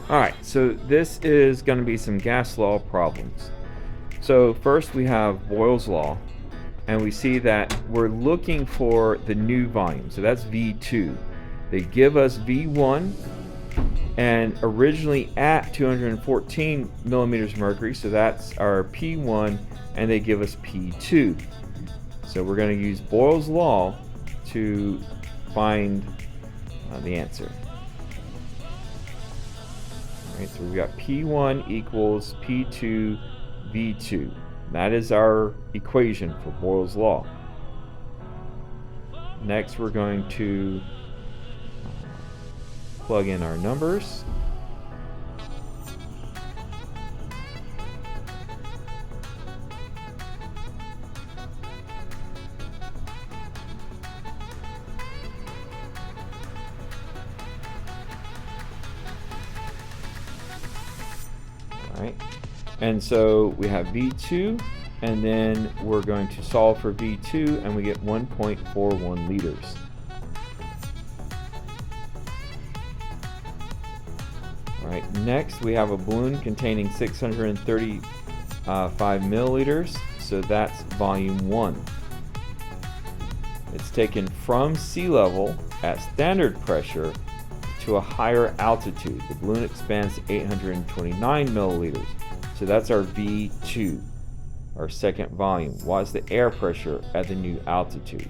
Alright, so this is going to be some gas law problems. So first we have Boyle's law, and we see that we're looking for the new volume. So that's V2. They give us V1, and originally at 214 millimeters of mercury, so that's our P1, and they give us P2. So we're going to use Boyle's law to find the answer. Alright, so we've got P1 equals P2 V2. That is our equation for Boyle's law. Next, we're going to plug in our numbers. Alright, and so we have V2, and then we're going to solve for V2, and we get 1.41 liters. Alright, next we have a balloon containing 635 milliliters, so that's volume 1. It's taken from sea level at standard pressure to a higher altitude. The balloon expands to 829 milliliters. So that's our V2, our second volume. What's the air pressure at the new altitude?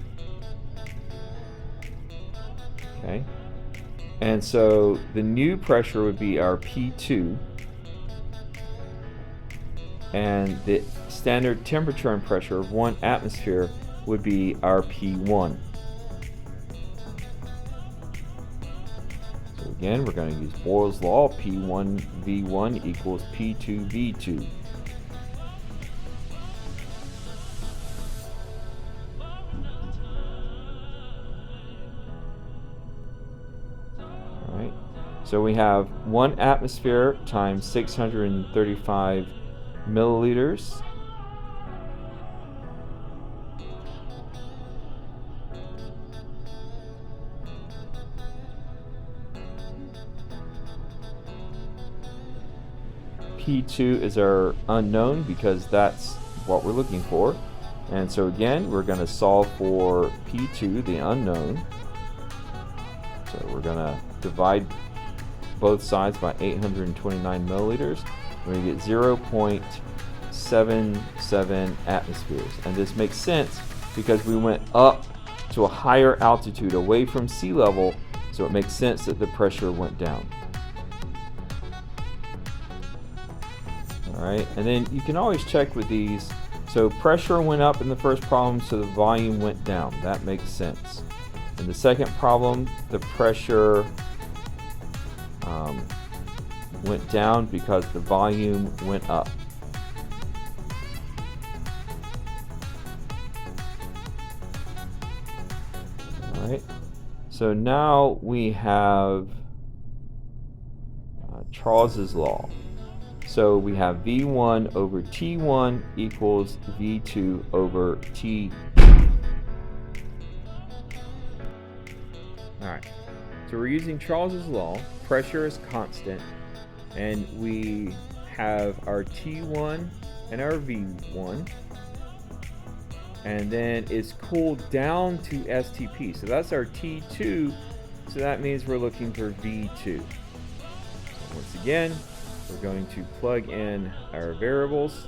Okay. And so the new pressure would be our P2, and the standard temperature and pressure of 1 atmosphere would be our P1. So again, we're going to use Boyle's law. P1 V1 equals P2 V2. Alright, so we have 1 atmosphere times 635 milliliters. P2 is our unknown because that's what we're looking for. And so again, we're going to solve for P2, the unknown. So we're going to divide both sides by 829 milliliters. We're going to get 0.77 atmospheres. And this makes sense because we went up to a higher altitude away from sea level, so it makes sense that the pressure went down. Alright, and then you can always check with these. So pressure went up in the first problem, so the volume went down. That makes sense. In the second problem, the pressure went down because the volume went up. Alright, so now we have Charles's law. So we have V1 over T1 equals V2 over T. Alright, so we're using Charles's law. Pressure is constant, and we have our T1 and our V1, and then it's cooled down to STP. So that's our T2, so that means we're looking for V2. So once again, we're going to plug in our variables.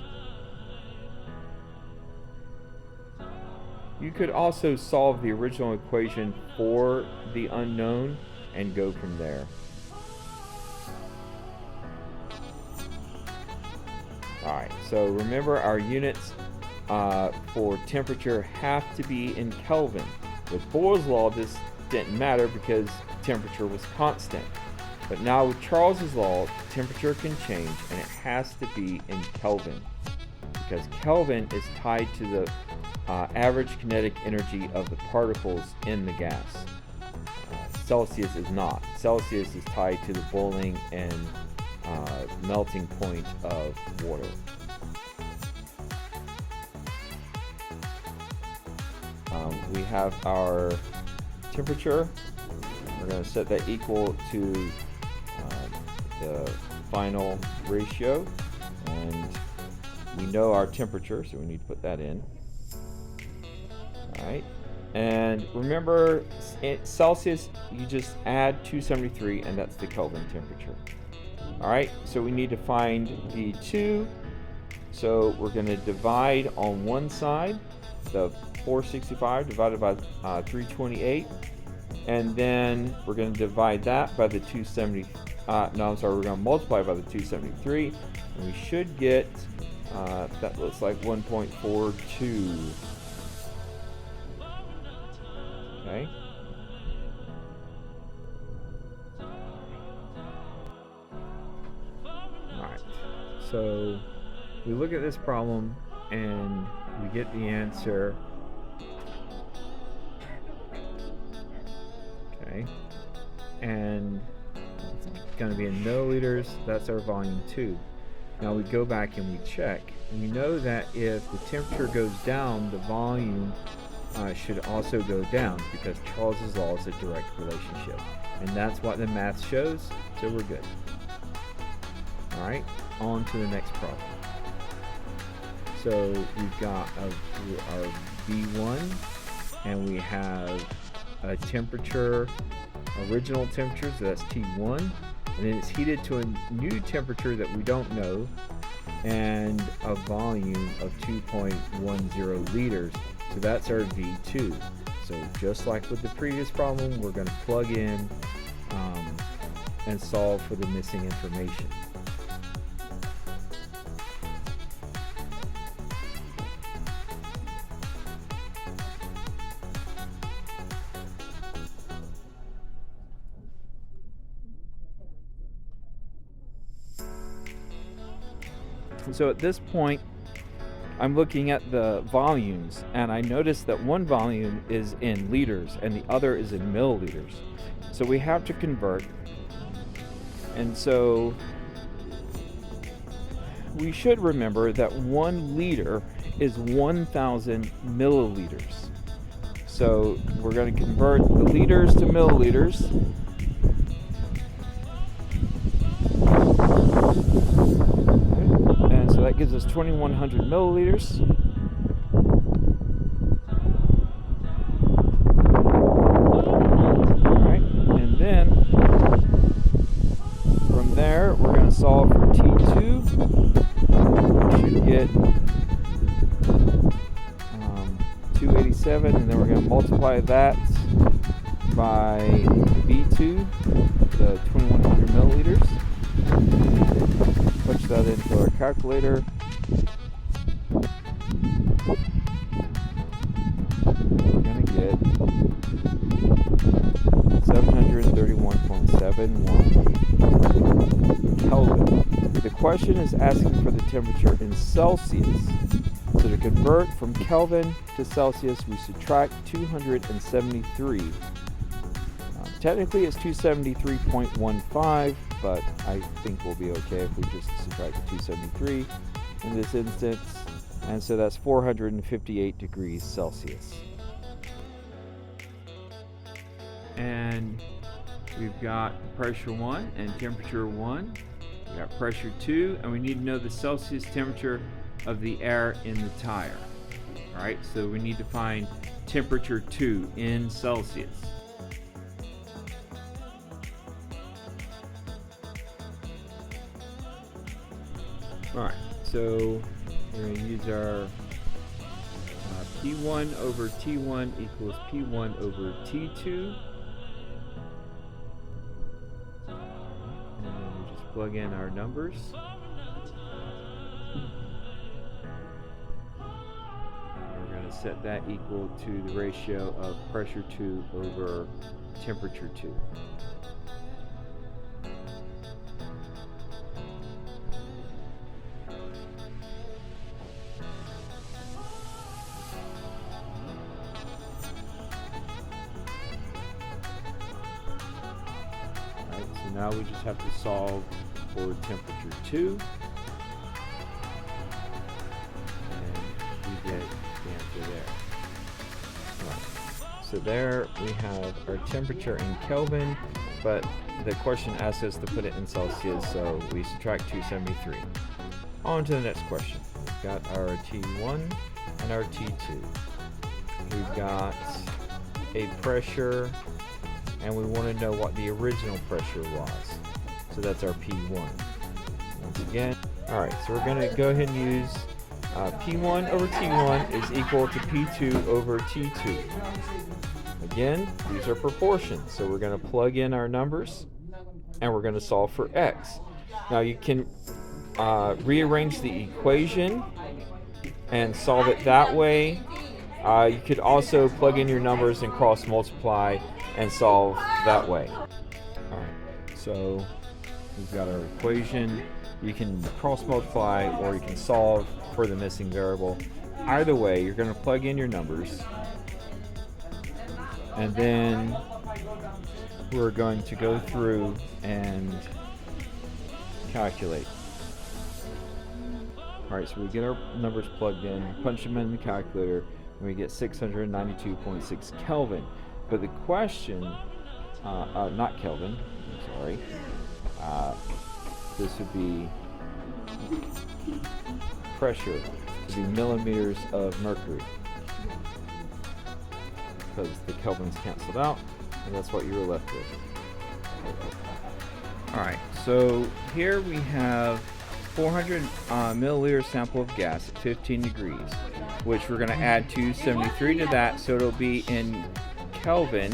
You could also solve the original equation for the unknown and go from there. Alright, so remember our units for temperature have to be in Kelvin. With Boyle's law, this didn't matter because temperature was constant. But now with Charles's law, temperature can change and it has to be in Kelvin, because Kelvin is tied to the average kinetic energy of the particles in the gas. Celsius is not. Celsius is tied to the boiling and melting point of water. We have our temperature. We're going to set that equal to the final ratio, and we know our temperature, so we need to put that in. All right, and remember, Celsius, you just add 273, and that's the Kelvin temperature. All right, so we need to find V2. So we're going to divide on one side, the 465 divided by 328, and then we're going to divide that by the 270. We're going to multiply by the 273, and we should get that looks like 1.42. Okay. All right. So we look at this problem and we get the answer. Okay. And it's going to be in milliliters. That's our volume 2. Now we go back and we check. And we know that if the temperature goes down, the volume should also go down, because Charles's law is a direct relationship. And that's what the math shows, so we're good. All right, on to the next problem. So we've got our V1, and we have a temperature, original temperature, so that's T1, and then it's heated to a new temperature that we don't know, and a volume of 2.10 liters. So that's our V2. So just like with the previous problem, we're going to plug in and solve for the missing information. So at this point, I'm looking at the volumes, and I notice that one volume is in liters and the other is in milliliters. So we have to convert. And so we should remember that 1 liter is 1,000 milliliters. So we're going to convert the liters to milliliters. And so that gives us 2,100 milliliters. Alright, and then from there we're going to solve for T2. We should get 287, and then we're going to multiply that by V2, the 2,100 milliliters. Punch that into our calculator. We're going to get 731.71 Kelvin. The question is asking for the temperature in Celsius. So to convert from Kelvin to Celsius, we subtract 273. Technically it's 273.15, but I think we'll be okay if we just subtract 273 in this instance. And so that's 458 degrees Celsius. And we've got pressure 1 and temperature 1. We got pressure 2, and we need to know the Celsius temperature of the air in the tire. Alright, so we need to find temperature 2 in Celsius. Alright, so we're going to use our P1 over T1 equals P1 over T2. And then we just plug in our numbers. We're going to set that equal to the ratio of pressure 2 over temperature 2. Now we just have to solve for temperature 2, and we get the answer there. Right. So there we have our temperature in Kelvin, but the question asks us to put it in Celsius, so we subtract 273. On to the next question. We've got our T1 and our T2. We've got a pressure, and we want to know what the original pressure was. So that's our P1. Once again, alright, so we're going to go ahead and use P1 over T1 is equal to P2 over T2. Again, these are proportions, so we're going to plug in our numbers and we're going to solve for x. Now you can rearrange the equation and solve it that way. You could also plug in your numbers and cross multiply and solve that way. Alright, so we've got our equation. You can cross multiply or you can solve for the missing variable. Either way, you're going to plug in your numbers, and then we're going to go through and calculate. Alright, so we get our numbers plugged in, punch them in the calculator, and we get 692.6 Kelvin. But the question, not Kelvin, I'm sorry, this would be pressure, to be millimeters of mercury, because the Kelvins canceled out, and that's what you were left with. Alright, so here we have 400 milliliter sample of gas at 15 degrees, which we're going to add 273 to that, so it'll be in Kelvin.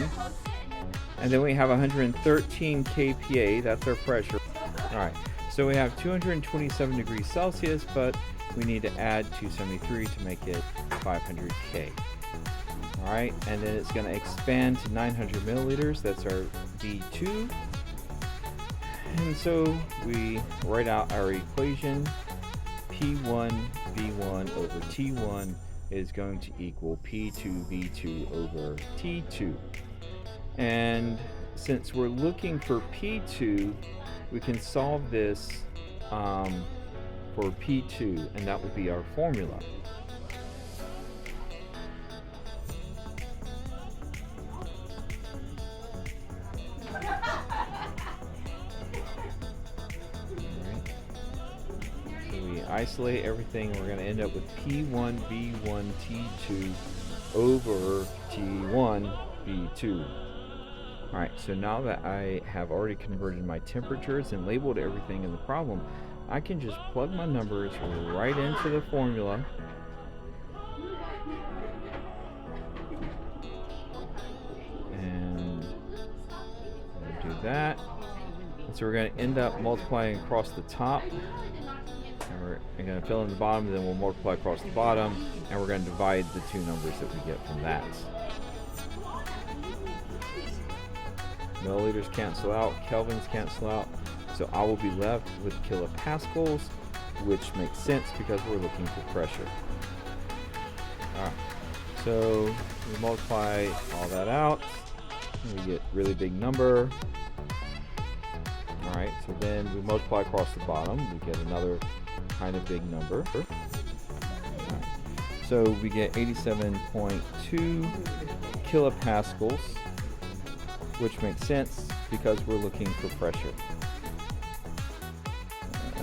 And then we have 113 kPa, that's our pressure. Alright, so we have 227 degrees Celsius, but we need to add 273 to make it 500 K. Alright, and then it's going to expand to 900 milliliters, that's our V2. And so we write out our equation. P1 V1 over T1 is going to equal P2 V2 over T2. And since we're looking for P2, we can solve this for P2, and that will be our formula. Isolate everything, we're going to end up with P1 V1 T2 over T1 V2. Alright, so now that I have already converted my temperatures and labeled everything in the problem, I can just plug my numbers right into the formula. And do that. And so we're going to end up multiplying across the top. And we're going to fill in the bottom, and then we'll multiply across the bottom, and we're going to divide the two numbers that we get from that. Milliliters cancel out, kelvins cancel out, so I will be left with kilopascals, which makes sense because we're looking for pressure. Alright, so we multiply all that out, and we get a really big number. Alright, so then we multiply across the bottom, we get another kind of big number. Right. So we get 87.2 kilopascals, which makes sense because we're looking for pressure.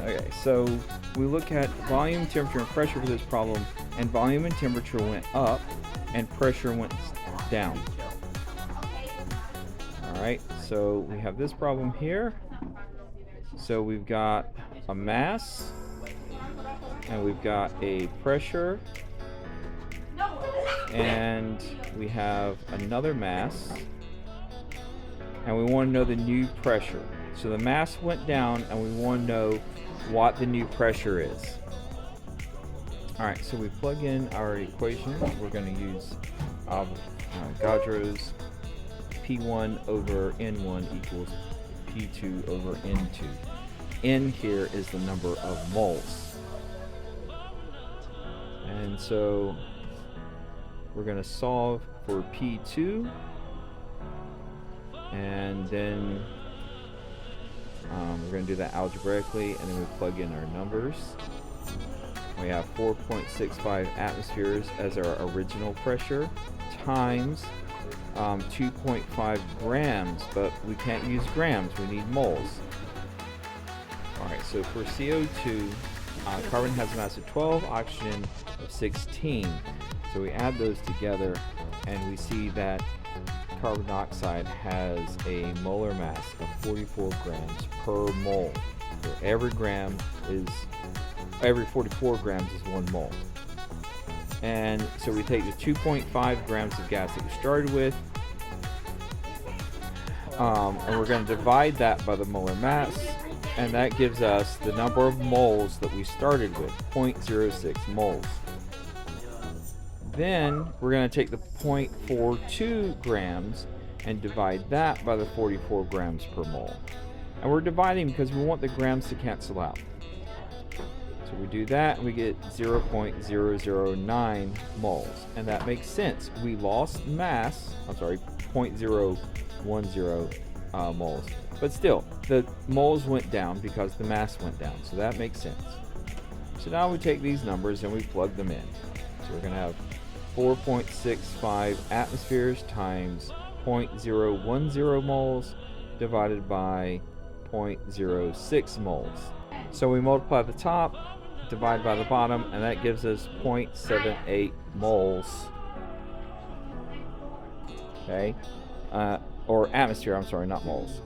Okay, so we look at volume, temperature, and pressure for this problem, and volume and temperature went up and pressure went down. Alright, so we have this problem here. So we've got a mass, and we've got a pressure, and we have another mass, and we want to know the new pressure. So the mass went down, and we want to know what the new pressure is. Alright, so we plug in our equation. We're going to use Avogadro's P1 over N1 equals P2 over N2. N here is the number of moles. And so we're going to solve for P2, and then we're going to do that algebraically, and then we plug in our numbers. We have 4.65 atmospheres as our original pressure times 2.5 grams, but we can't use grams, we need moles. Alright, so for CO2, carbon has a mass of 12, oxygen of 16. So we add those together and we see that carbon dioxide has a molar mass of 44 grams per mole. So every 44 grams is 1 mole. And so we take the 2.5 grams of gas that we started with, and we're going to divide that by the molar mass, and that gives us the number of moles that we started with, 0.06 moles. Then we're going to take the 0.42 grams and divide that by the 44 grams per mole. And we're dividing because we want the grams to cancel out. So we do that and we get 0.009 moles. And that makes sense. We lost mass, 0.010 moles. But still, the moles went down because the mass went down. So that makes sense. So now we take these numbers and we plug them in. So we're going to have 4.65 atmospheres times 0.010 moles divided by 0.06 moles. So we multiply the top, divide by the bottom, and that gives us 0.78 moles. Okay? Or atmosphere, I'm sorry, not moles.